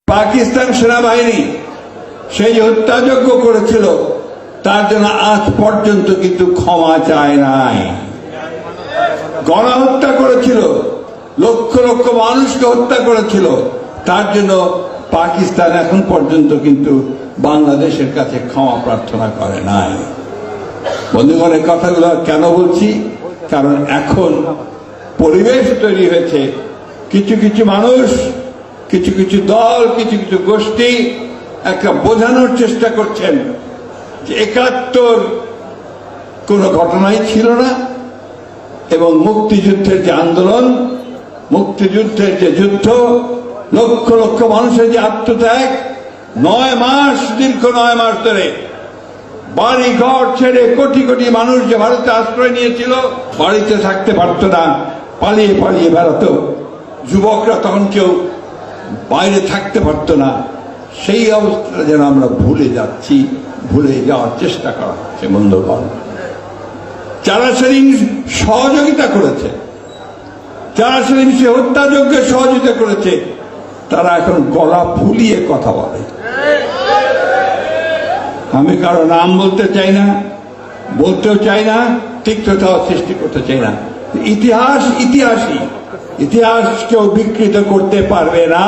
পাকিস্তান সেনাবাহিনী সেই হত্যাযজ্ঞ করেছিল তার জন্য আজ পর্যন্ত কিন্তু ক্ষমা চায় নাই। গণহত্যা করেছিল, লক্ষ লক্ষ মানুষকে হত্যা করেছিল, তার জন্য পাকিস্তান এখন পর্যন্ত কিন্তু বাংলাদেশের কাছে ক্ষমা প্রার্থনা করে নাই। বন্ধুগণ, এই কথাগুলো কেন বলছি? কারণ এখন পরিবেশ তৈরি হয়েছে, কিছু কিছু মানুষ, কিছু কিছু দল, কিছু কিছু গোষ্ঠী একটা বোঝানোর চেষ্টা করছেন যে ৭১ কোনো ঘটনাই ছিল না এবং মুক্তিযুদ্ধের যে আন্দোলন, মুক্তিযুদ্ধের যে যুদ্ধ, লক্ষ লক্ষ মানুষের যে আত্মত্যাগ, ৯ মাস, দীর্ঘ ৯ মাস ধরে বাড়ি ঘর ছেড়ে কোটি কোটি মানুষ যে ভারতে আশ্রয় নিয়েছিল, বাড়িতে থাকতে পারত না, পালিয়ে পালিয়ে বেড়াতো, যুবকরা তখন কেউ বাইরে থাকতে পারত না, সেই অবস্থা যেন আমরা ভুলে যাচ্ছি, ভুলে যাওয়ার চেষ্টা করা হচ্ছে। বন্ধুগণ, যারা সেদিন সহযোগিতা করেছে, যারা সেদিন সে হত্যাযজ্ঞে সহযোগিতা করেছে, তারা এখন গলা ফুলিয়ে কথা বলে। আমি কারো নাম বলতে চাই না, বলতেও চাই না, তিক্ততাও সৃষ্টি করতে চাই না। ইতিহাস ইতিহাসই, ইতিহাস কেউ বিকৃত করতে পারবে না।